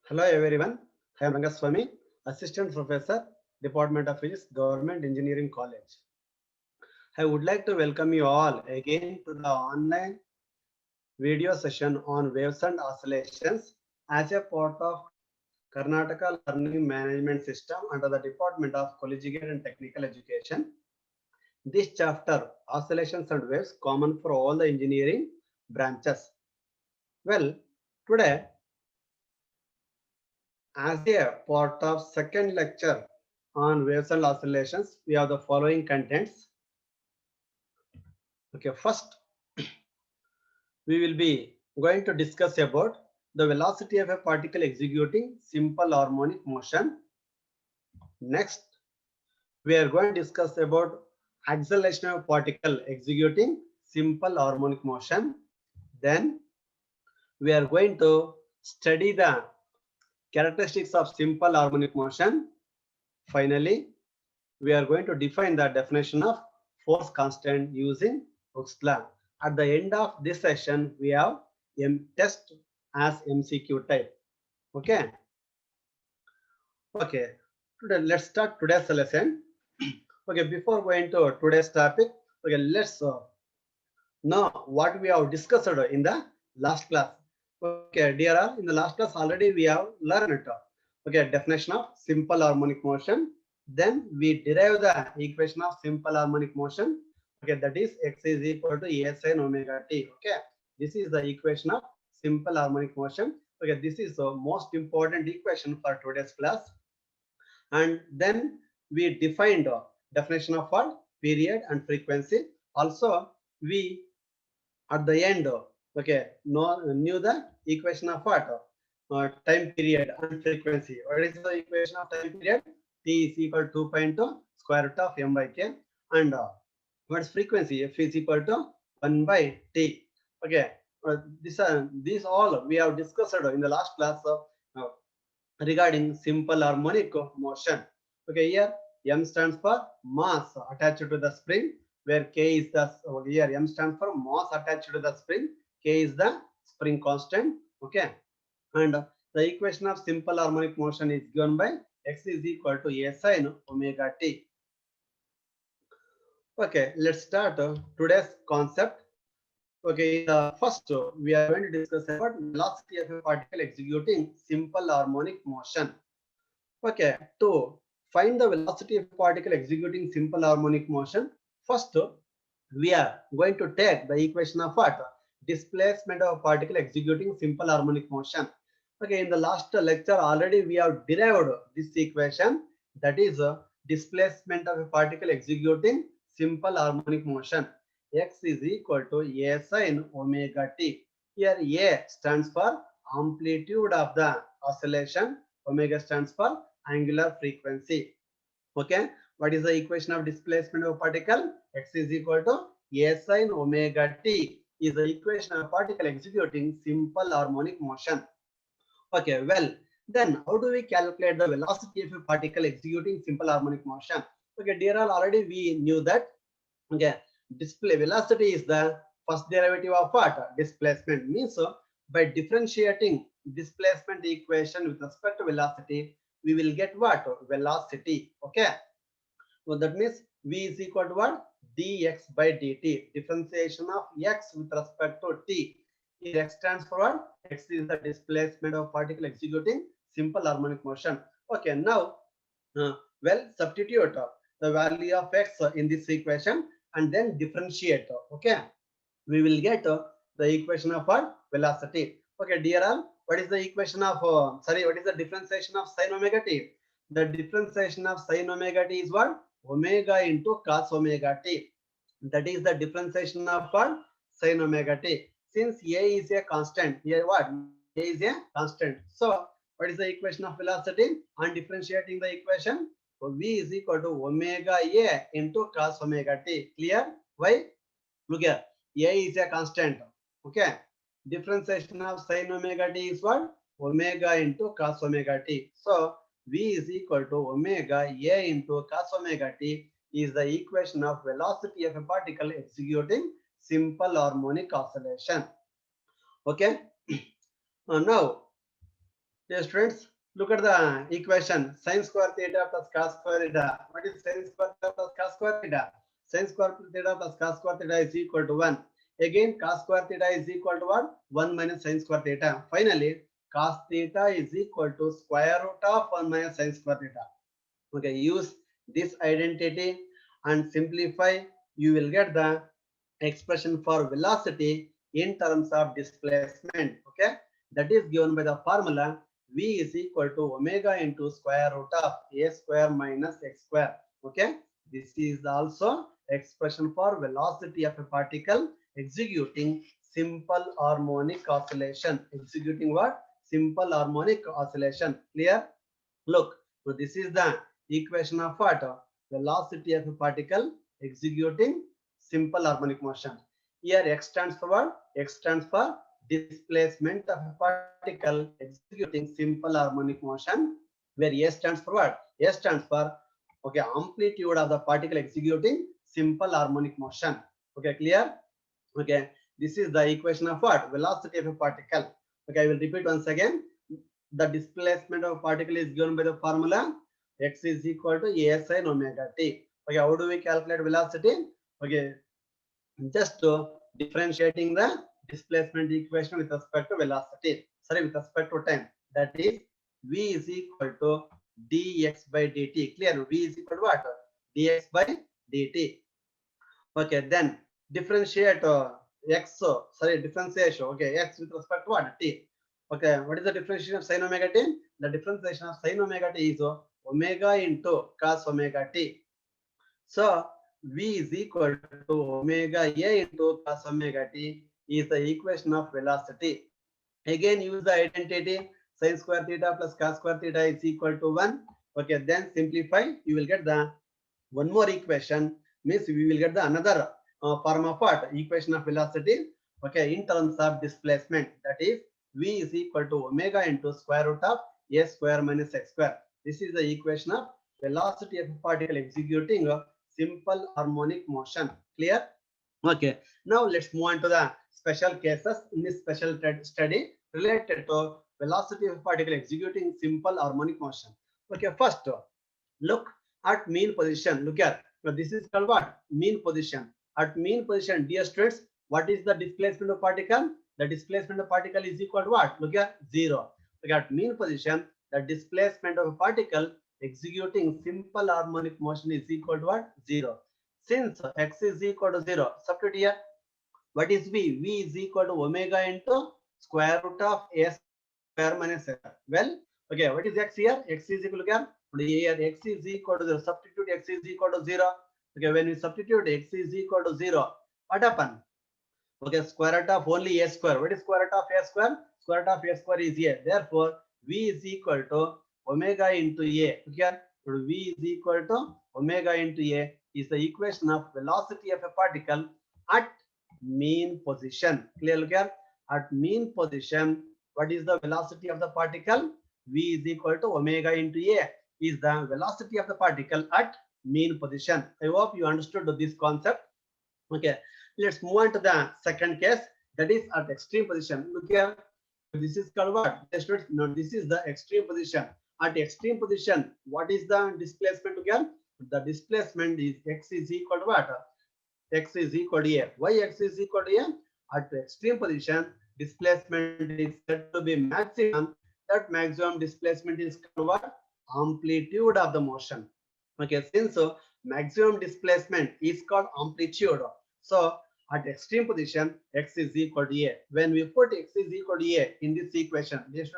Hello everyone, I am Rangaswamy, Assistant Professor, Department of Physics, Government Engineering College. I would like to welcome you all again to the online video session on waves and oscillations as a part of Karnataka Learning Management System under the Department of Collegiate and Technical Education. This chapter, Oscillations and Waves, common for all the engineering branches. Well, today as a part of second lecture on waves and oscillations, we have the following contents. Okay, first we will be going to discuss about the velocity of a particle executing simple harmonic motion. Next, we are going to discuss about acceleration of a particle executing simple harmonic motion. Then we are going to study the characteristics of simple harmonic motion. Finally, we are going to define the definition of force constant using Hooke's law. At the end of this session, we have test as MCQ type. Okay. Okay. Today, let's start today's lesson. Okay. Before going to today's topic, okay, let's know what we have discussed in the last class. Okay, dear all, in the last class already we have learned it. Okay, definition of simple harmonic motion. Then we derive the equation of simple harmonic motion. Okay, that is x is equal to a sin omega t. Okay, this is the equation of simple harmonic motion. Okay, this is the most important equation for today's class. And then we defined definition of what? Period and frequency. Also, we at the end, okay, knew the equation of what? Time period and frequency. What is the equation of time period? T is equal to 2 into square root of m by k. And what is frequency? F is equal to 1 by t. Okay, these all we have discussed in the last class regarding simple harmonic motion. Okay, here m stands for mass attached to the spring, where k is the here m stands for mass attached to the spring, k is the spring constant. Okay, and the equation of simple harmonic motion is given by x is equal to a sin omega t. Okay, let's start today's concept. Okay, in the first, we are going to discuss about velocity of a particle executing simple harmonic motion. Okay, to find the velocity of a particle executing simple harmonic motion, first we are going to take the equation of what? Displacement of a particle executing simple harmonic motion. Okay, in the last lecture already we have derived this equation, that is displacement of a particle executing simple harmonic motion. X is equal to a sin omega t. Here a stands for amplitude of the oscillation, omega stands for angular frequency. Okay, what is the equation of displacement of a particle? X is equal to a sin omega t is the equation of a particle executing simple harmonic motion. Okay, well, then how do we calculate the velocity of a particle executing simple harmonic motion? Okay, dear all, already we knew that. Okay, display velocity is the first derivative of what? Displacement. Means by differentiating displacement equation with respect to velocity, we will get what? Velocity. Okay, so that means v is equal to what? Dx by dt. Differentiation of x with respect to t. Here x stands for what? X is the displacement of particle executing simple harmonic motion. Okay, now well, substitute the value of x in this equation and then differentiate. Okay, we will get the equation of what? Velocity. Okay, dear all, what is the equation of what is the differentiation of sin omega t? The differentiation of sin omega t is what? Omega into cos omega t. That is the differentiation of what? Sin omega t. Since a is a constant, here what? A is a constant. So what is the equation of velocity? On differentiating the equation, so v is equal to omega a into cos omega t. Clear? Why? Look here, a is a constant. Okay, differentiation of sin omega t is what? Omega into cos omega t. So v is equal to omega a into cos omega t is the equation of velocity of a particle executing simple harmonic oscillation. Okay, now Dear students, look at the equation sin square theta plus cos square theta. What is sin square theta plus cos square theta? Sin square theta plus cos square theta is equal to 1. Again, cos square theta is equal to what? 1 minus sin square theta. Finally, cos theta is equal to square root of 1 minus sin square theta. Okay, use this identity and simplify. You will get the expression for velocity in terms of displacement. Okay, that is given by the formula v is equal to omega into square root of a square minus x square. Okay, this is also expression for velocity of a particle executing simple harmonic oscillation. Executing what? Simple harmonic oscillation. Clear? Look, so this is the equation of what? Velocity of a particle executing simple harmonic motion. Here x stands for what? X stands for displacement of a particle executing simple harmonic motion, where A stands for what? A stands for, okay, amplitude of the particle executing simple harmonic motion. Okay, clear? Okay, this is the equation of what? Velocity of a particle. Okay, I will repeat once again. The displacement of a particle is given by the formula x is equal to a sin omega t. Okay, how do we calculate velocity? Okay, just differentiating the displacement equation with respect to velocity. Sorry, with respect to time. That is v is equal to dx by dt. Clear? V is equal to what? Dx by dt. Okay, then differentiate x. Sorry, differentiation. Okay, x with respect to what? T. Okay, what is the differentiation of sin omega t? The differentiation of sin omega t is omega into cos omega t. So v is equal to omega a into cos omega t is the equation of velocity. Again, use the identity sin square theta plus cos square theta is equal to 1. Okay, then simplify. You will get the one more equation, means we will get the another form of what? Equation of velocity. Okay, in terms of displacement, that is v is equal to omega into square root of a square minus x square. This is the equation of velocity of a particle executing a simple harmonic motion. Clear? Okay, now let's move on to the special cases in this special study related to velocity of a particle executing simple harmonic motion. Okay, first look at mean position. Look at, so this is called what? Mean position. At mean position, dear students, what is the displacement of particle? The displacement of particle is equal to what? Look at 0. Look at mean position. The displacement of a particle executing simple harmonic motion is equal to what? 0. Since x is equal to 0, substitute here. What is v? V is equal to omega into square root of a square minus x. Well, okay, what is x here? X is equal to here x is equal to 0. Substitute x is equal to 0. Okay, when we substitute x is equal to 0, what happen? Okay, square root of only a square. What is square root of a square? Square root of a square is a. Therefore, v is equal to omega into a. Okay, v is equal to omega into a is the equation of velocity of a particle at mean position. Clear? Look here. At mean position, what is the velocity of the particle? V is equal to omega into a is the velocity of the particle at mean position. I hope you understood this concept. Okay, let's move on to the second case, that is at extreme position. Look here, this is called what? No, this is the extreme position. At extreme position, what is the displacement again? The displacement is x is equal to what? X is equal to a. Why x is equal to a? At extreme position, displacement is said to be maximum. That maximum displacement is called what? Amplitude of the motion. Okay, since maximum displacement is called amplitude, so at extreme position x is equal to a. When we put x is equal to a in this equation, please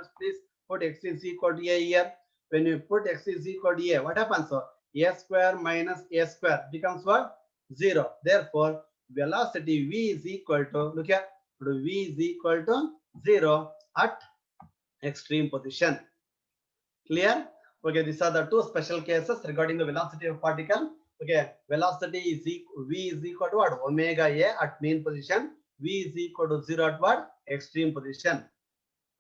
put x is equal to a here. When we put x is equal to a, what happens? So a square minus a square becomes what? 0. Therefore, velocity v is equal to, look here, v is equal to 0 at extreme position. Clear? Okay, these are the two special cases regarding the velocity of particle. Okay, velocity is equal, v is equal to what? Omega a at mean position. V is equal to 0 at what? Extreme position.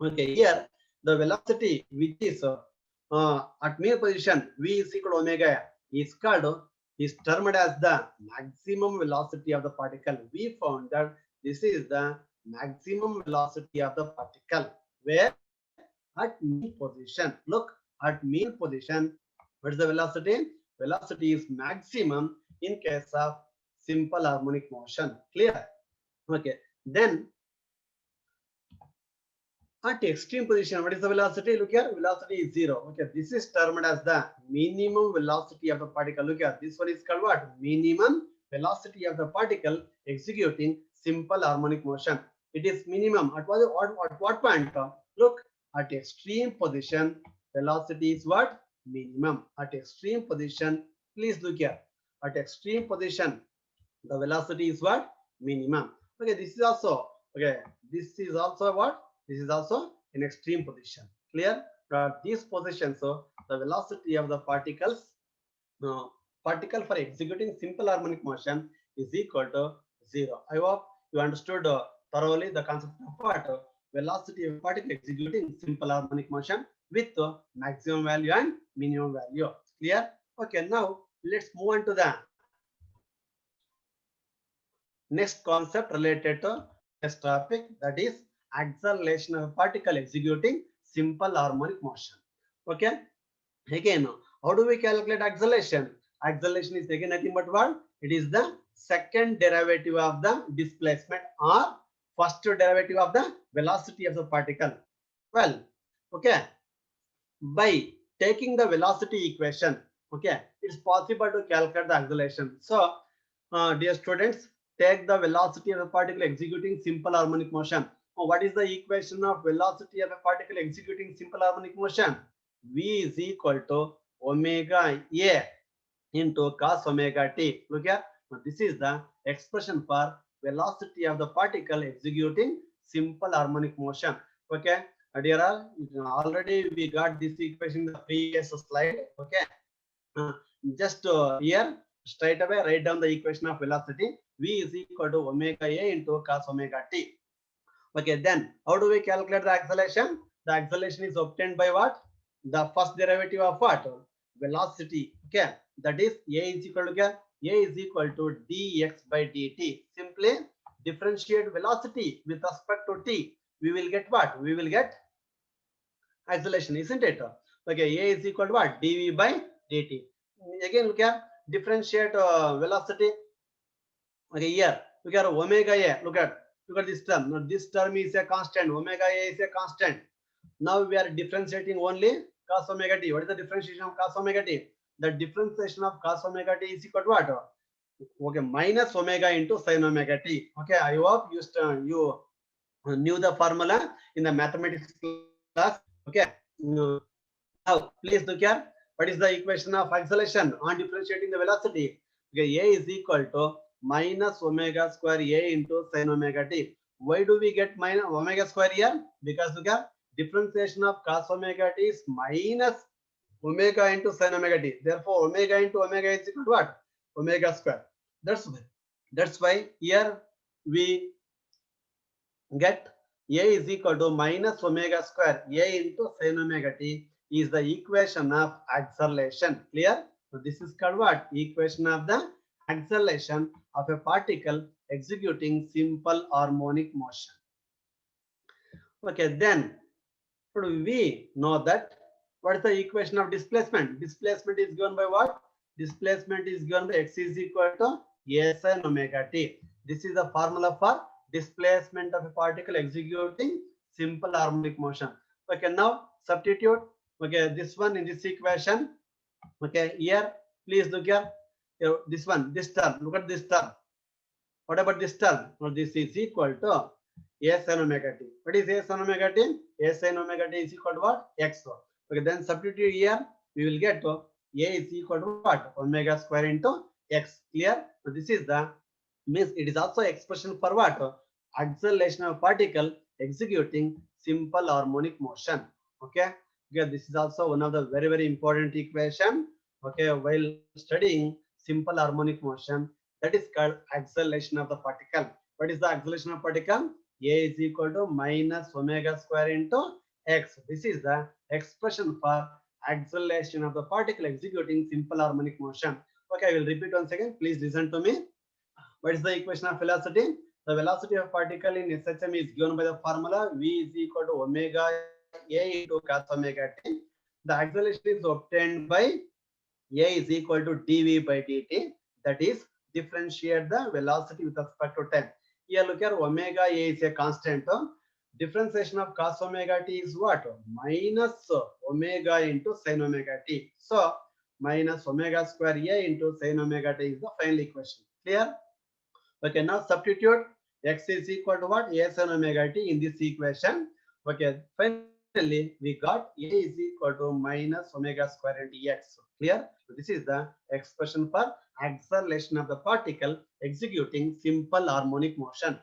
Okay, here the velocity which is at mean position, v is equal to omega a is called, is termed as the maximum velocity of the particle. We found that this is the maximum velocity of the particle, where at mean position. Look, at mean position, what is the velocity? Velocity is maximum in case of simple harmonic motion. Clear? Okay. Then at extreme position, what is the velocity? Look here, velocity is zero. Okay, this is termed as the minimum velocity of the particle. Look here, this one is called what? Minimum velocity of the particle executing simple harmonic motion. It is minimum at what point? Look, at extreme position, velocity is what? Minimum. At extreme position, please look here. At extreme position, the velocity is what? Minimum. Okay, this is also okay. This is also what? This is also in extreme position. Clear? At this position, so the velocity of the particles, particle for executing simple harmonic motion is equal to zero. I hope you understood thoroughly the concept of what? Velocity of particle executing simple harmonic motion with maximum value and minimum value. Clear? Okay, now let's move on to the next concept related to this topic, that is acceleration of a particle executing simple harmonic motion. Okay, again, how do we calculate acceleration? Acceleration is again nothing but what? It is the second derivative of the displacement or first derivative of the velocity of the particle. Well, okay, by taking the velocity equation, okay, it's possible to calculate the acceleration. So, dear students, take the velocity of a particle executing simple harmonic motion. What is the equation of velocity of a particle executing simple harmonic motion? V is equal to omega A into cos omega t. Look here, this is the expression for velocity of the particle executing simple harmonic motion. Okay, dear, already we got this equation in the previous slide. Okay, just here straight away write down the equation of velocity. V is equal to omega A into cos omega t. Okay, then how do we calculate the acceleration? The acceleration is obtained by what? The first derivative of what? Velocity. Okay, that is A is equal to A is equal to dx by dt. Simply differentiate velocity with respect to t. We will get what? We will get acceleration, isn't it? Okay, A is equal to what? dv by dt. Again, look at differentiate velocity. Okay, here look at omega A. Look at this term. Now this term is a constant. Omega A is a constant. Now we are differentiating only cos omega t. What is the differentiation of cos omega t? The differentiation of cos omega t is equal to what? Okay, minus omega into sin omega t. Okay, I hope you knew the formula in the mathematics class. Okay, now please look here. What is the equation of acceleration on differentiating the velocity? Okay, A is equal to minus omega square A into sin omega t. Why do we get minus omega square here? Because look here, differentiation of cos omega t is minus omega into sin omega t. Therefore, omega into omega is equal to what? Omega square. That's why here we get A is equal to minus omega square A into sin omega t is the equation of acceleration. Clear? So this is called what? Equation of the acceleration of a particle executing simple harmonic motion. Okay, then we know that what is the equation of displacement? Displacement is given by what? Displacement is given by x is equal to a sin omega t. This is the formula for displacement of a particle executing simple harmonic motion. Okay, now substitute. Okay, this one in this equation. Okay, here please look here. This one, this term. Look at this term. What about this term? Well, this is equal to a sin omega t. What is a sin omega t? A sin omega t is equal to what? X. Okay, then substitute here. We will get a is equal to what? Omega square into x. Clear? So this is the means it is also expression for what? Acceleration of particle executing simple harmonic motion. Okay. Okay, this is also one of the very important equation. Okay, while studying simple harmonic motion, that is called acceleration of the particle. What is the acceleration of particle? A is equal to minus omega square into x. This is the expression for acceleration of the particle executing simple harmonic motion. Okay, I will repeat once again. Please listen to me. What is the equation of velocity? The velocity of particle in SHM is given by the formula V is equal to omega A into cos omega t. The acceleration is obtained by A is equal to dv by dt. That is, differentiate the velocity with respect to time. Here look at omega A is a constant. Differentiation of cos omega t is what? Minus omega into sin omega t. So minus omega square A into sin omega t is the final equation. Clear? Okay, now substitute x is equal to what? A sin omega t in this equation. Okay, finally we got A is equal to minus omega square into x. Clear? So this is the expression for acceleration of the particle executing simple harmonic motion.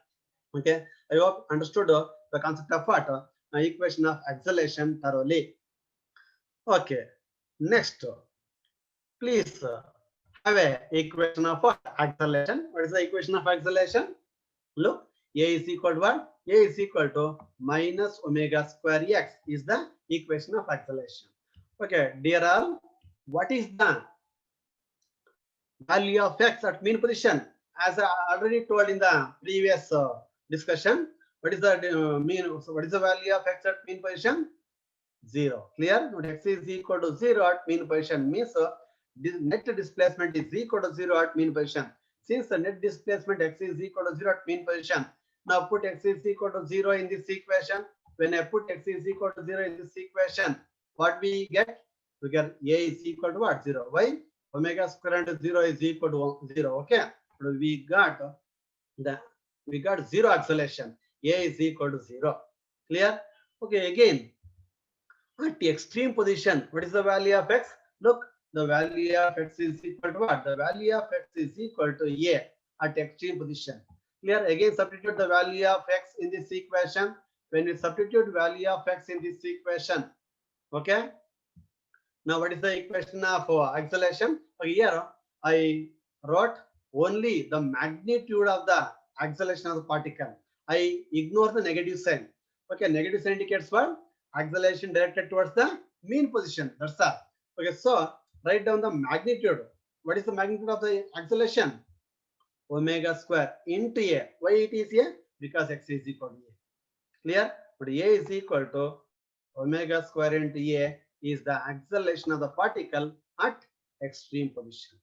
Okay, I hope understood the concept of what? Equation of acceleration thoroughly. Okay, next, please have a equation of what? Acceleration. What is the equation of acceleration? Look, A is equal to what? A is equal to minus omega square x is the equation of acceleration. Okay, dear all, what is the value of x at mean position? As I already told in the previous discussion, what is the what is the value of x at mean position? 0. Clear? When x is equal to 0 at mean position means net displacement is equal to 0 at mean position. Since the net displacement x is equal to 0 at mean position, now put x is equal to 0 in this equation. When I put x is equal to 0 in this equation, what we get? We get A is equal to what? 0. Why? Omega square into 0 is equal to 0. Okay. So we got 0 acceleration. A is equal to 0. Clear? Okay, again. At the extreme position, what is the value of x? Look, the value of x is equal to what? The value of x is equal to A at extreme position. Clear? Again, substitute the value of x in this equation. When we substitute value of x in this equation, okay? Now, what is the equation of acceleration? Here, I wrote only the magnitude of the acceleration of the particle. I ignore the negative sign. Okay, negative sign indicates what? Acceleration directed towards the mean position. That's all. Okay, so write down the magnitude. What is the magnitude of the acceleration? Omega square into A. Why it is A? Because x is equal to A. Clear? But A is equal to omega square into A is the acceleration of the particle at extreme position.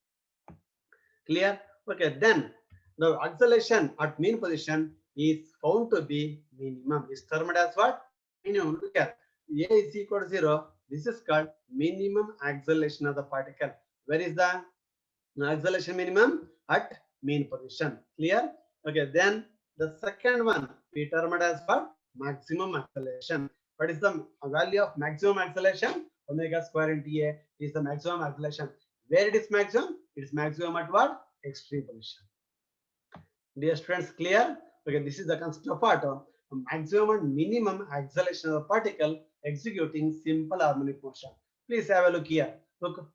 Clear? Okay, then the acceleration at mean position is found to be minimum. Is termed as what? Minimum. Look at A is equal to 0. This is called minimum acceleration of the particle. Where is the acceleration minimum? At mean position. Clear? Okay, then the second one we termed as what? Maximum acceleration. What is the value of maximum acceleration? Omega square into A is the maximum acceleration. Where it is maximum? It is maximum at what? Extreme position. Dear students, clear? Okay, this is the concept of what? Maximum and minimum acceleration of the particle executing simple harmonic motion. Please have a look here. Look,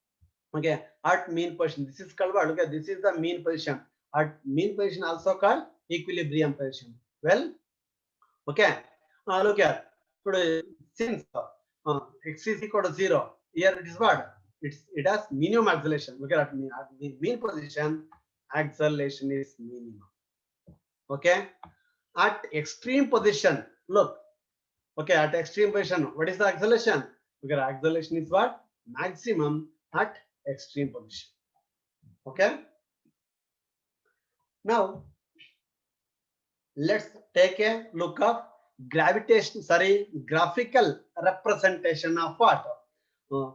okay, at mean position. This is called what? Okay, this is the mean position. At mean position also called equilibrium position. Well, okay, look here. Since x is equal to 0, here it is what? It has minimum acceleration. Look at mean position, acceleration is minimum. Okay, at extreme position, look. Okay, at extreme position, what is the acceleration? Because acceleration is what? Maximum at extreme position. Okay. Now, let's take a look of graphical representation of what?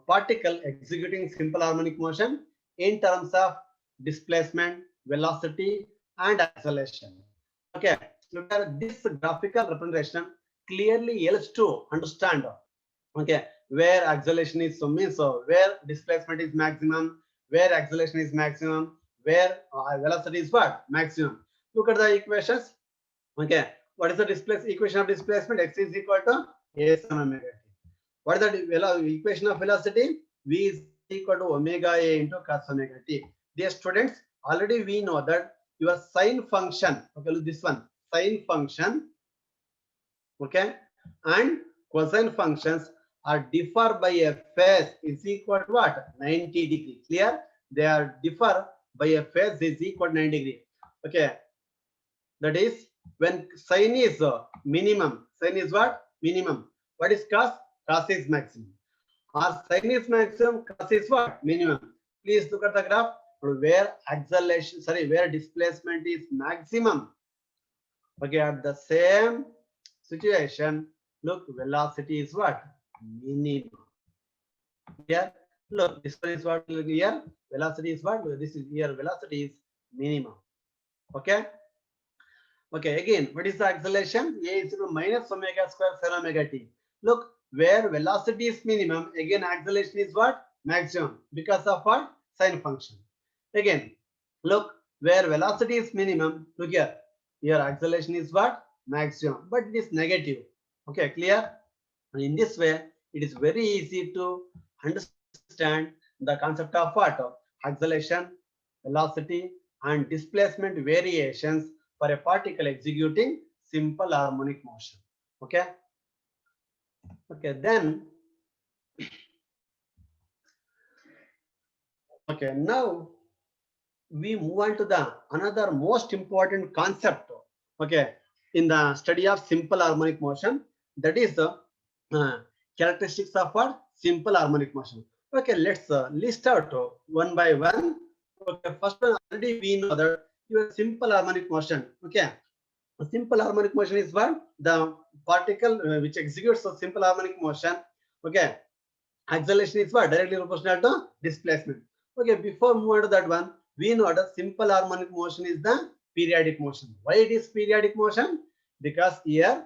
Particle executing simple harmonic motion in terms of displacement, velocity, and acceleration. Okay, look at this graphical representation clearly helps to understand, okay, where acceleration is where displacement is maximum, where acceleration is maximum, where velocity is what? Maximum. Look at the equations. Okay, what is the equation of displacement? X is equal to A sin omega t. What is the equation of velocity? V is equal to omega A into cos omega t. Dear students, already we know that your sine function, okay, look this one, sine function, okay, and cosine functions are differ by a phase is equal to what? 90 degree. Clear? They are differ by a phase is equal to 90 degree. Okay, that is when sine is minimum. Sine is what? Minimum. What is cos? Cos is maximum. Or sin is maximum, cos is what? Minimum. Please look at the graph where acceleration, where displacement is maximum. Okay, at the same situation, look, velocity is what? Minimum. Here, look, this one is what here? Velocity is what? This is here, velocity is minimum. Okay. Okay, again, what is the acceleration? A is equal to minus omega square sin omega t. Look, where velocity is minimum, again acceleration is what? Maximum. Because of what? Sine function. Again, look, where velocity is minimum, look here. Here acceleration is what? Maximum. But it is negative. Okay, clear? And in this way, it is very easy to understand the concept of what? Acceleration, velocity, and displacement variations for a particle executing simple harmonic motion. Okay. Okay, then. Okay, now we move on to the another most important concept. Okay, in the study of simple harmonic motion, that is the characteristics of what? Simple harmonic motion. Okay, let's list out one by one. Okay, first one, already we know that your simple harmonic motion. Okay, a simple harmonic motion is what? The particle which executes a simple harmonic motion. Okay, acceleration is what? Directly proportional to displacement. Okay, before move on to that one, we know that simple harmonic motion is the periodic motion. Why it is periodic motion? Because here,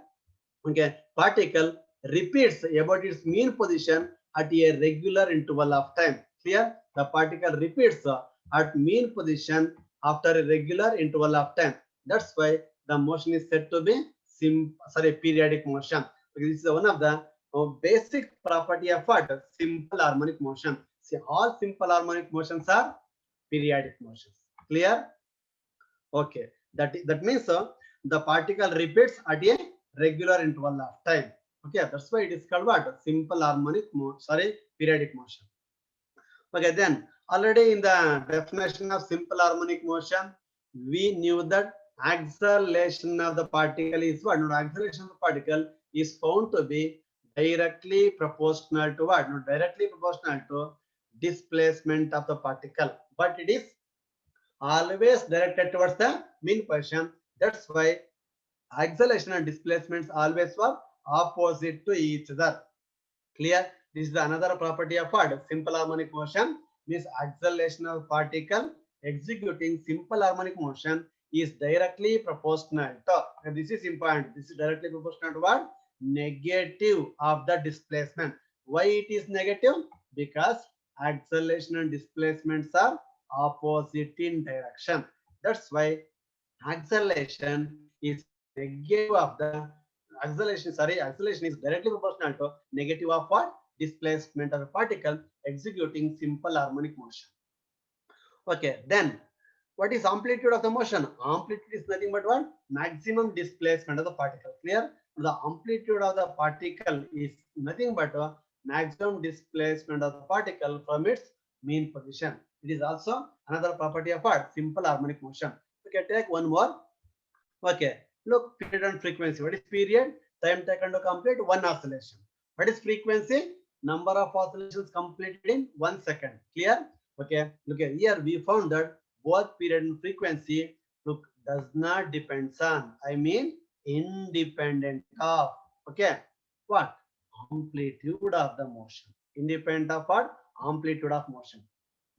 okay, particle repeats about its mean position at a regular interval of time. Clear? The particle repeats at mean position after a regular interval of time. That's why the motion is said to be periodic motion. Okay, this is one of the basic property of what? Simple harmonic motion. See, all simple harmonic motions are periodic motions. Clear? Okay. That means the particle repeats at a regular interval of time. Okay, that's why it is called what? Simple harmonic motion. Periodic motion. Okay, then already in the definition of simple harmonic motion, we knew that acceleration of the particle is what? No, acceleration of the particle is found to be directly proportional to what? No, directly proportional to displacement of the particle, but it is always directed towards the mean position. That's why acceleration and displacements always were opposite to each other. Clear? This is another property of what? Simple harmonic motion. Means acceleration of particle executing simple harmonic motion is directly proportional to, and this is important, this is directly proportional to what? Negative of the displacement. Why it is negative? Because acceleration and displacements are opposite in direction. That's why acceleration is negative of the acceleration is directly proportional to negative of what? Displacement of a particle executing simple harmonic motion. Okay, then what is amplitude of the motion? Amplitude is nothing but what? Maximum displacement of the particle. Clear? The amplitude of the particle is nothing but maximum displacement of the particle from its mean position. It is also another property of what? Simple harmonic motion. Okay, take one more. Okay, look, period and frequency. What is period? Time taken to complete one oscillation. What is frequency? Number of oscillations completed in 1 second. Clear? Okay, look here we found that both period and frequency, look, does not depend on, I mean independent of, okay, what? Amplitude of the motion. Independent of what? Amplitude of motion.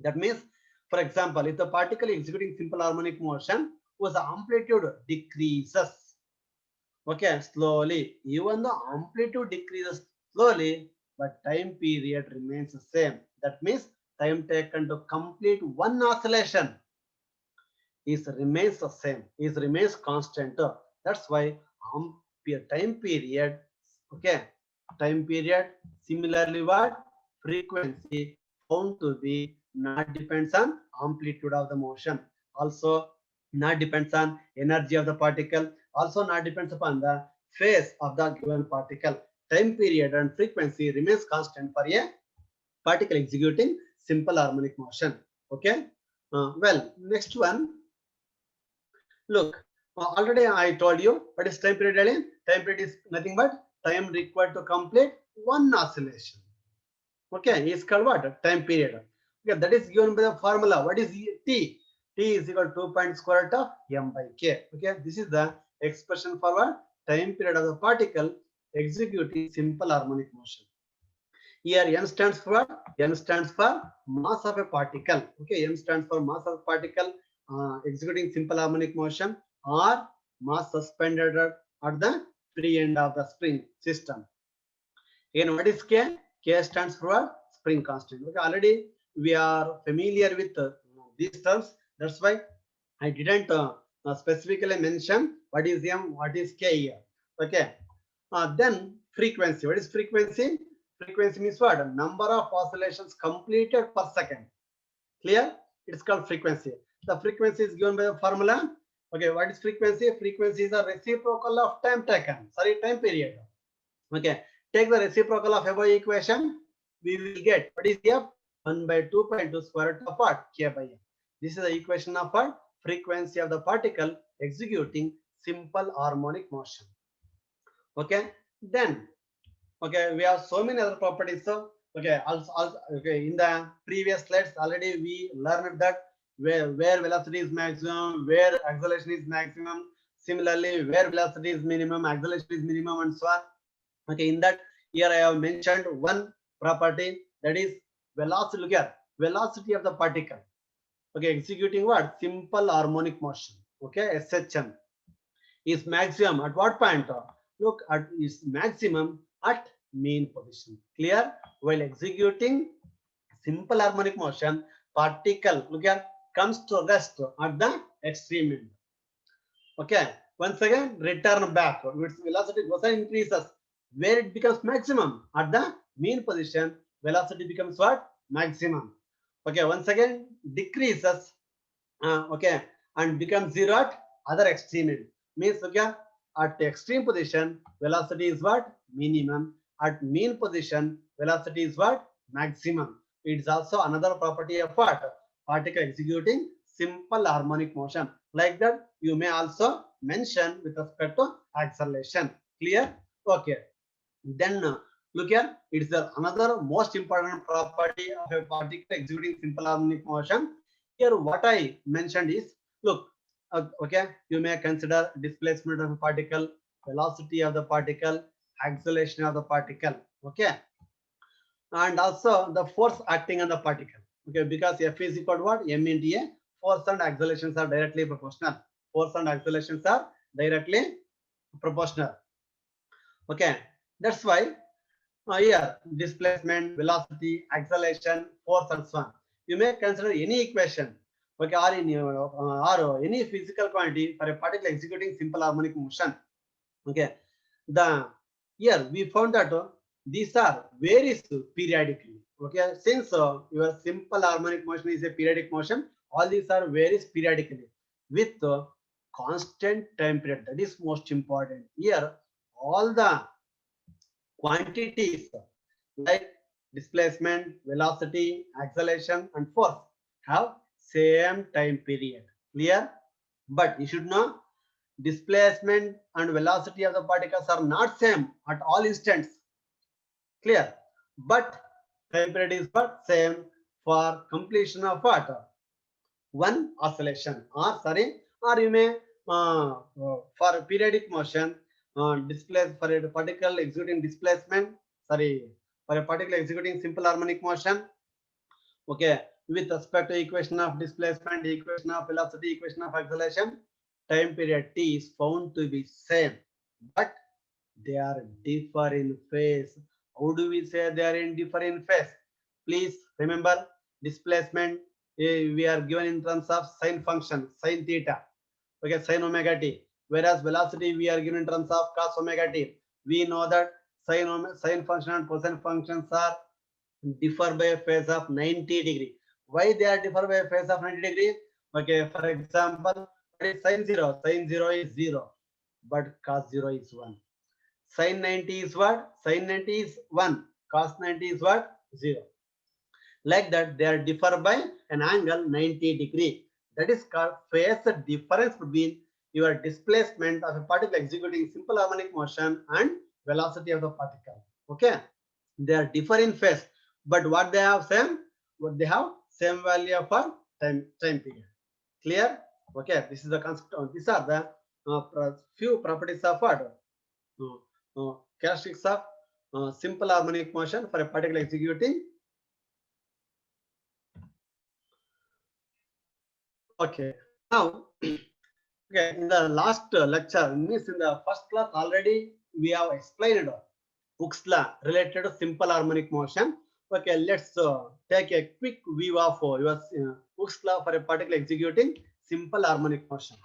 That means, for example, if the particle executing simple harmonic motion whose amplitude decreases, okay, slowly, even the amplitude decreases slowly, but time period remains the same. That means time taken to complete one oscillation remains the same, remains constant. That's why time period, okay, time period, similarly what? Frequency found to be not depends on amplitude of the motion, also not depends on energy of the particle, also not depends upon the phase of the given particle. Time period and frequency remains constant for a particle executing simple harmonic motion. Okay. Well, next one. Look, already I told you what is time period again. Time period is nothing but time required to complete one oscillation. Okay, is called what? Time period. Okay, that is given by the formula. What is T? T is equal to 2 point square root of m by k. Okay, this is the expression for what? Time period of the particle executing simple harmonic motion. Here n stands for what? N stands for mass of a particle. Okay, m stands for mass of a particle executing simple harmonic motion or mass suspended at the free end of the spring system. Again, what is K? K stands for spring constant. Okay, already we are familiar with these terms. That's why I didn't specifically mention what is M, what is K here. Okay. Then frequency. What is frequency? Frequency means what? Number of oscillations completed per second. Clear? It's called frequency. The frequency is given by the formula. Okay, what is frequency? Frequency is a reciprocal of time taken. Sorry, time period. Okay, take the reciprocal of above equation. We will get what is F? 1 by 2.2 square root of what? K by M. This is the equation of what? Frequency of the particle executing simple harmonic motion. Okay, then okay, we have so many other properties. So okay, also okay, in the previous slides already we learned that where velocity is maximum, where acceleration is maximum. Similarly, where velocity is minimum, acceleration is minimum, and so on. Okay, in that here I have mentioned one property, that is velocity. Look here, velocity of the particle. Okay, executing what? Simple harmonic motion. Okay, SHM is maximum at what point? Look at is maximum at mean position. Clear? While executing simple harmonic motion, particle, look here, comes to rest at the extreme end. Okay, once again return back. Its velocity goes and increases. Where it becomes maximum? At the mean position, velocity becomes what? Maximum. Okay, once again decreases. Okay, and becomes zero at other extreme end. Means okay, at the extreme position, velocity is what? Minimum. At mean position, velocity is what? Maximum. It is also another property of what? Particle executing simple harmonic motion. Like that, you may also mention with respect to acceleration. Clear? Okay. Then look here, it's another most important property of a particle executing simple harmonic motion. Here, what I mentioned is, look, okay, you may consider displacement of a particle, velocity of the particle, acceleration of the particle, okay, and also the force acting on the particle, okay, because F is equal to what? M into A. Force and accelerations are directly proportional. Force and accelerations are directly proportional. Okay, that's why here displacement, velocity, acceleration, force, and so on. You may consider any equation, okay, or in or any physical quantity for a particle executing simple harmonic motion. Okay, the here we found that these are varies periodically. Okay, since your simple harmonic motion is a periodic motion, all these are varies periodically with constant time period. That is most important. Here, all the quantities like displacement, velocity, acceleration, and force have same time period. Clear? But you should know displacement and velocity of the particles are not same at all instants. Clear? But time period is what? Same for completion of what? One oscillation, or sorry, or you may for periodic motion displace for a particle executing displacement, sorry, for a particle executing simple harmonic motion, okay, with respect to equation of displacement, equation of velocity, equation of acceleration, time period T is found to be same, but they are differ in phase. How do we say they are in differ in phase? Please remember displacement we are given in terms of sine function, sine theta, okay, sine omega t. Whereas velocity we are given in terms of cos omega t. We know that sine function and cosine functions are differ by a phase of 90 degree. Why they are differ by a phase of 90 degree? Okay, for example, sine 0? Sine 0 is 0, but cos 0 is 1. Sine 90 is what? Sine 90 is 1. Cos 90 is what? 0. Like that, they are differ by an angle 90 degree. That is called phase difference between your displacement of a particle executing simple harmonic motion and velocity of the particle. Okay, they are different in phase, but what they have same, what they have same value for time period. Clear? Okay, this is the concept. These are the few properties of what characteristics of simple harmonic motion for a particle executing. Okay, now okay, in the last lecture, means in the first class already we have explained Hooke's law related to simple harmonic motion. Okay, let's take a quick view of your Hooke's law for a particle executing simple harmonic motion.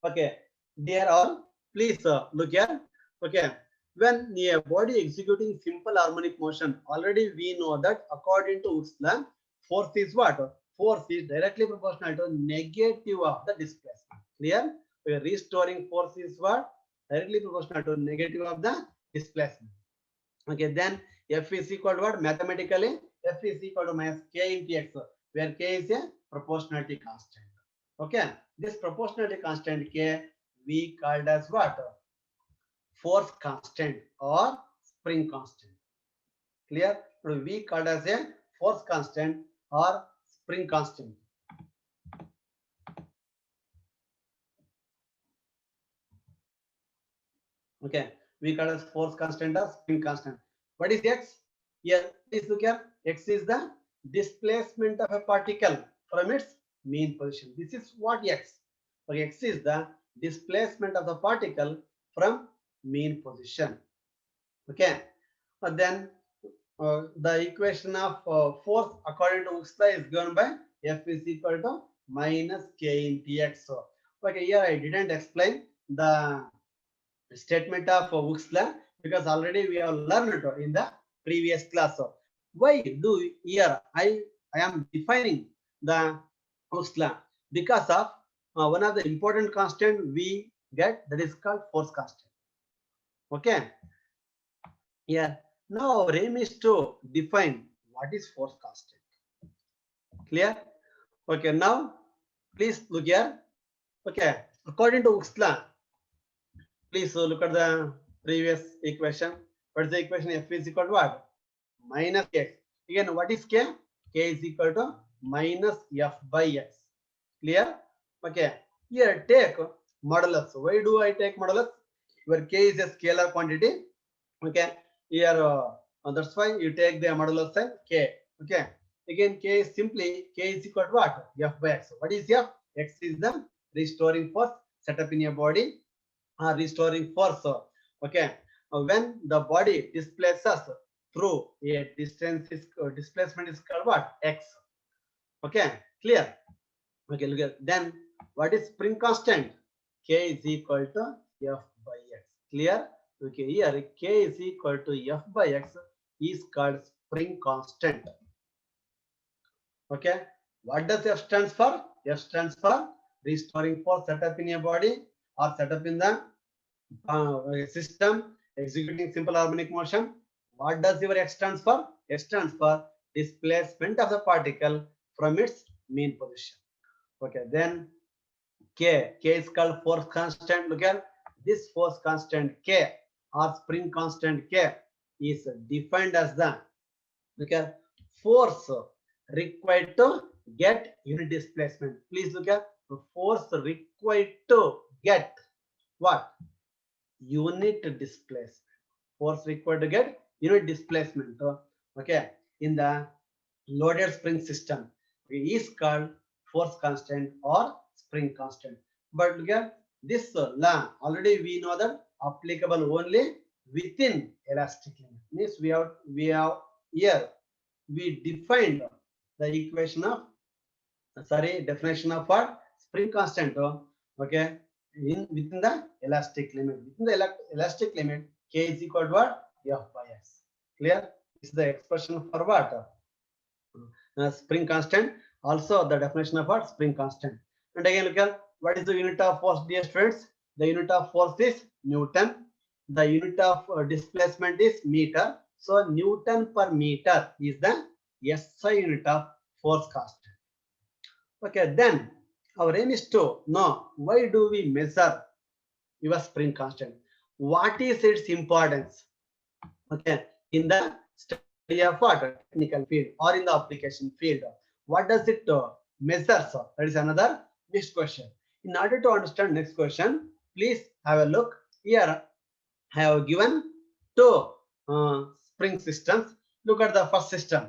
Okay, dear all, please look here. Okay, when a body executing simple harmonic motion, already we know that according to Hooke's law, force is what? Force is directly proportional to negative of the displacement. Clear? Restoring force is what? Directly proportional to negative of the displacement. Okay, then F is equal to what? Mathematically, F is equal to minus K into X, where K is a proportionality constant. Okay, this proportionality constant K we called as what? Force constant or spring constant. Clear? We called as a force constant or spring constant. Okay, we call as force constant or spring constant. What is X? Here, please look here. X is the displacement of a particle from its mean position. This is what X. Okay, X is the displacement of the particle from mean position. Okay, then the equation of force according to Hooke's law is given by F is equal to minus K into X. Okay, here I didn't explain the statement of Hooke's law because already we have learned in the previous class. Why do here I am defining the Hooke's law? Because of one of the important constant we get, that is called force constant. Okay, yeah. Now our aim is to define what is force constant. Clear? Okay, now please look here. Okay, according to Hooke's law, please look at the previous equation. What is the equation? F is equal to what? Minus x. Again, what is k? K is equal to minus f by x. Clear? Okay. Here take modulus. Why do I take modulus? Where k is a scalar quantity. Okay. Here that's why you take the modulus sign k. Okay. Again, k is simply k is equal to what? F by x. What is f? X is the restoring force set up in your body. Restoring force. Okay, when the body displaces through a distance is displacement is called what? X. Okay, clear? Okay, look at then what is spring constant? K is equal to F by X. Clear? Okay, here K is equal to F by X is called spring constant. Okay, what does F stands for? F stands for restoring force set up in your body or set up in the system executing simple harmonic motion. What does your X stands for? X stands for displacement of the particle from its mean position. Okay, then K is called force constant. Look at this force constant K or spring constant K is defined as the force required to get unit displacement. Please look at the force required to get what? Unit displacement. Force required to get unit displacement. Okay, in the loaded spring system is called force constant or spring constant. But look at this law. Already we know that applicable only within elastic limit. Means we have here we defined the equation of definition of what? Spring constant. Okay, within the elastic limit. Within the elastic limit, K is equal to what? F by X. Clear? This is the expression for what? Spring constant. Also the definition of what? Spring constant. And again, look at what is the unit of force, dear students? The unit of force is Newton. The unit of displacement is meter. So Newton per meter is the SI unit of force constant. Okay, then our aim is to know why do we measure your spring constant. what is its importance? Okay, in the study of what? Technical field or in the application field. What does it measure? That is another next question. In order to understand next question, please have a look. Here I have given two spring systems. Look at the first system.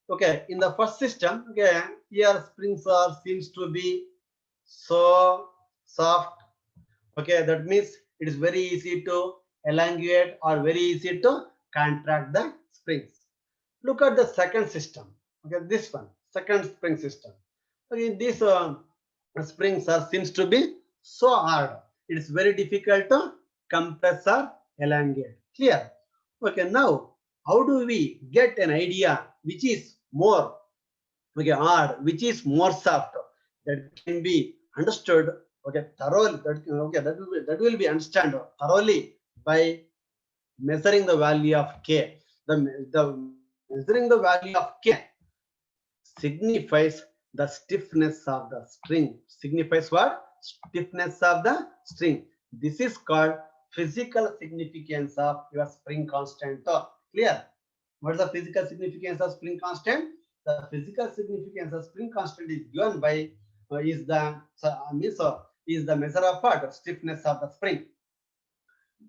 Okay, in the first system, okay, here springs are seems to be so soft. Okay, that means it is very easy to elongate or very easy to contract the springs. Look at the second system. Okay, this one, second spring system. Okay, these springs are seems to be so hard. It is very difficult to compress or elongate. Clear? Okay, now how do we get an idea which is more okay hard, which is more soft? That can be understood okay thoroughly. That will be understood thoroughly by measuring the value of K. The measuring the value of K signifies the stiffness of the string. Signifies what? Stiffness of the string. This is called physical significance of your spring constant. Clear? What is the physical significance of spring constant? The physical significance of spring constant is given by is the measure of what? Stiffness of the spring.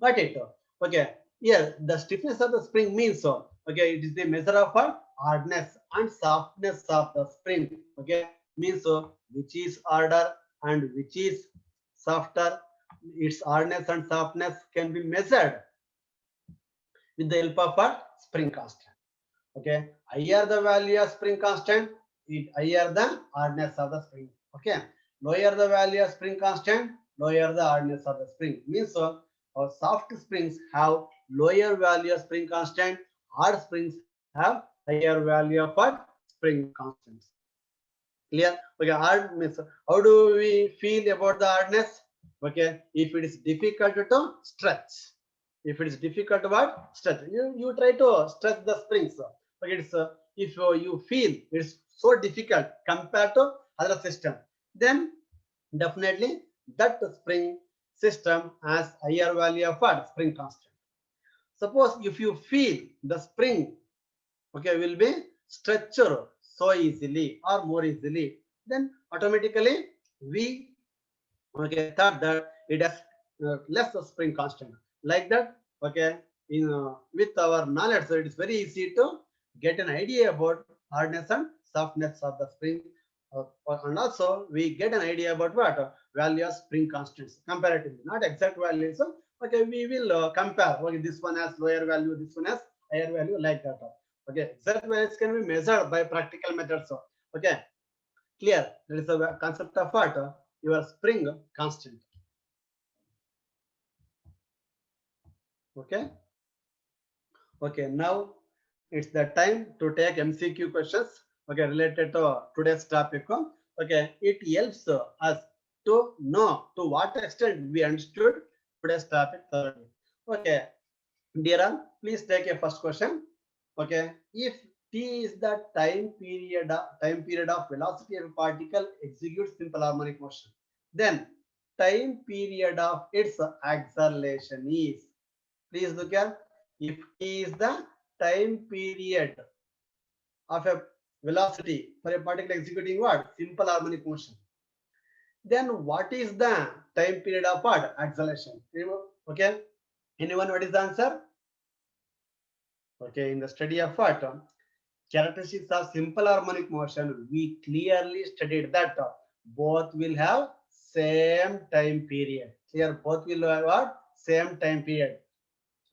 Got it? Okay. Here, the stiffness of the spring means okay, it is the measure of hardness and softness of the spring. Okay, means which is harder and which is softer. Its hardness and softness can be measured with the help of a spring constant. Okay, higher the value of spring constant, it higher the hardness of the spring. Okay, lower the value of spring constant, lower the hardness of the spring. Means soft springs have lower value of spring constant, hard springs have higher value of what? Spring constants. Clear? Okay, hard means how do we feel about the hardness? Okay, if it is difficult to stretch, if it is difficult to what? Stretch, you try to stretch the springs. Okay, it's if you feel it's so difficult compared to other system, then definitely that spring system has higher value of what? Spring constant. Suppose if you feel the spring okay will be stretched so easily or more easily, then automatically we okay thought that it has less spring constant. Like that, okay, in with our knowledge, so it is very easy to get an idea about hardness and softness of the spring. And also we get an idea about what value of spring constants comparatively, not exact values. So, okay, we will compare. Okay, this one has lower value, this one has higher value, like that. Okay, exact values can be measured by practical methods. So, okay, clear. There is a concept of what your spring constant. Okay. Okay. Now it's the time to take MCQ questions. Okay, related to today's topic. Okay, it helps us to know to what extent we understood today's topic thoroughly. Okay, dear, please take a first question. Okay, if t is the time period of velocity of a particle executes simple harmonic motion, then time period of its acceleration is. Please look at if t is the time period of a velocity for a particle executing what? Simple harmonic motion. Then what is the time period of what? Acceleration. Okay. Anyone what is the answer? Okay, in the study of what? Characteristics of simple harmonic motion, we clearly studied that both will have same time period. Clear? Both will have what? Same time period.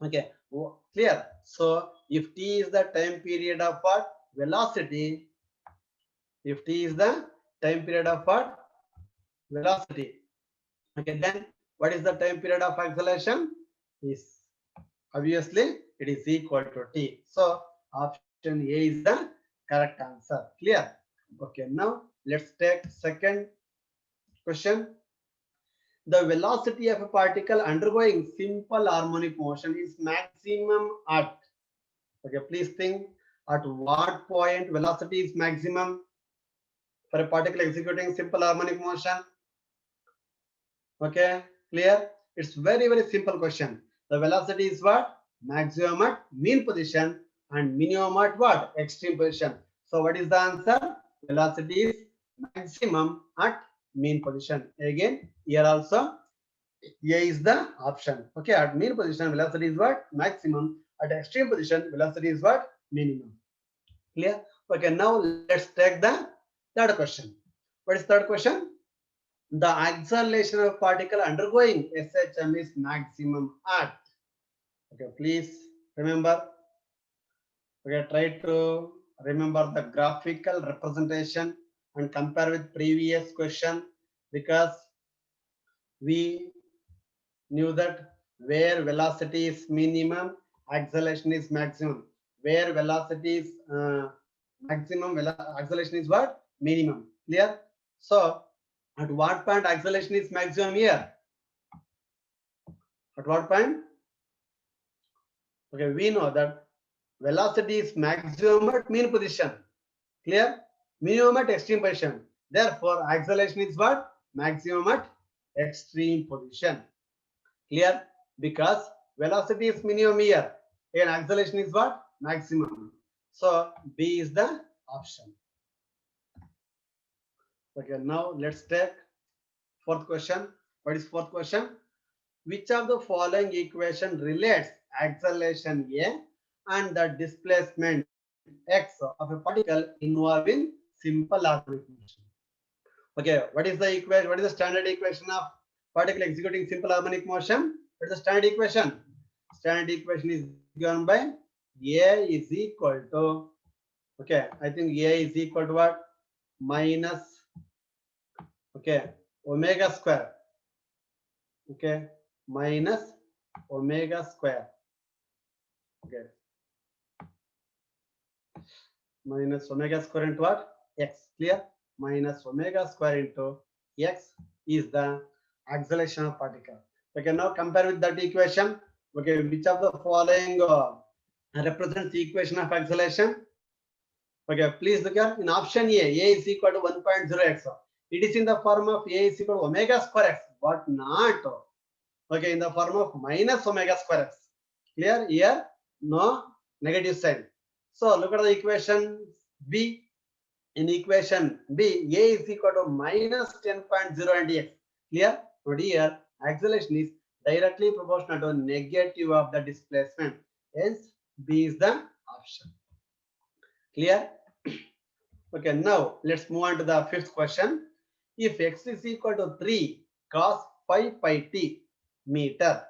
Okay, clear. So if t is the time period of what? Velocity, if t is the time period of what? Velocity. Okay, then what is the time period of acceleration? Is obviously it is equal to t. So option A is the correct answer. Clear? Okay, now let's take second question. The velocity of a particle undergoing simple harmonic motion is maximum at. Okay, please think at what point velocity is maximum for a particle executing simple harmonic motion. Okay, clear? It's very simple question. The velocity is what? Maximum at mean position and minimum at what? Extreme position. So what is the answer? Velocity is maximum at mean position. Again, here also A is the option. Okay, at mean position, velocity is what? Maximum. At extreme position, velocity is what? Minimum. Clear? Okay, now let's take the third question. What is third question? The acceleration of particle undergoing SHM is maximum at. Okay, please remember. Okay, try to remember the graphical representation and compare with previous question, because we knew that where velocity is minimum, acceleration is maximum. Where velocity is maximum, acceleration is what? Minimum. Clear? So, at what point acceleration is maximum here? At what point? Okay, we know that velocity is maximum at mean position. Clear? Minimum at extreme position. Therefore, acceleration is what? Maximum at extreme position. Clear? Because velocity is minimum here and acceleration is what? Maximum. So B is the option. Okay, now let's take fourth question. What is fourth question? Which of the following equation relates acceleration A and the displacement X of a particle involving simple harmonic motion? Okay, what is the equation? What is the standard equation of particle executing simple harmonic motion? What is the standard equation? Standard equation is given by A is equal to, okay, I think A is equal to what? Minus, okay, omega square. Okay, minus omega square. Okay, minus omega square into what? X. Clear? Minus omega square into X is the acceleration of particle. Okay, now compare with that equation. Okay, which of the following represents the equation of acceleration? Okay, please look at in option A is equal to 1.0x. It is in the form of A is equal to omega square x, but not, okay, in the form of minus omega square x. Clear? Here, no negative sign. So look at the equation B. In equation B, A is equal to minus 10.0 and x. Clear? But here, acceleration is directly proportional to negative of the displacement. Hence, B is the option. Clear? Okay, now let's move on to the fifth question. If x is equal to 3 cos 5 pi t meter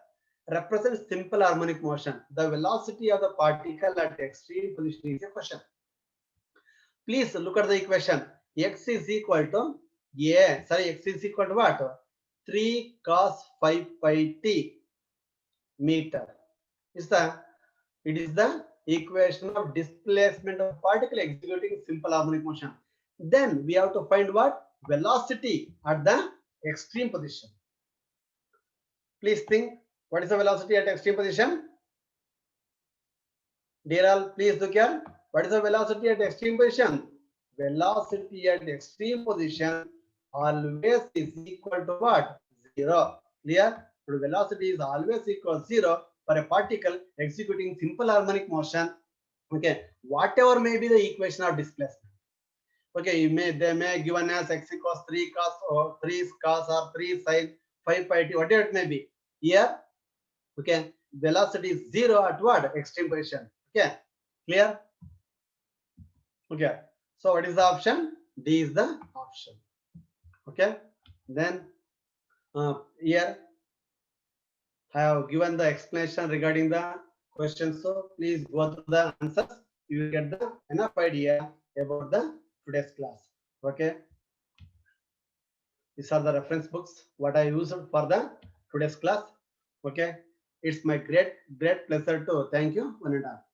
represents simple harmonic motion, the velocity of the particle at extreme position is a question. Please look at the equation. X is equal to x is equal to what? 3 cos 5 pi t meter. It is the equation of displacement of particle executing simple harmonic motion. Then we have to find what? Velocity at the extreme position. Please think, what is the velocity at extreme position? Dear all, please look here. What is the velocity at extreme position? Velocity at extreme position always is equal to what? 0. Clear? But velocity is always equal to 0 for a particle executing simple harmonic motion. Okay, whatever may be the equation of displacement. Okay, they may given as x equals 3 cos or 3 cos or 3 sin 5 pi t, whatever it may be. Here, okay, velocity is 0 at what? Extreme position. Okay, clear? Okay, so what is the option? D is the option. Okay, then here I have given the explanation regarding the question. So please go through the answers. You will get the enough idea about the today's class. Okay, these are the reference books what I used for the today's class. Okay, it's my great pleasure to thank you one and all.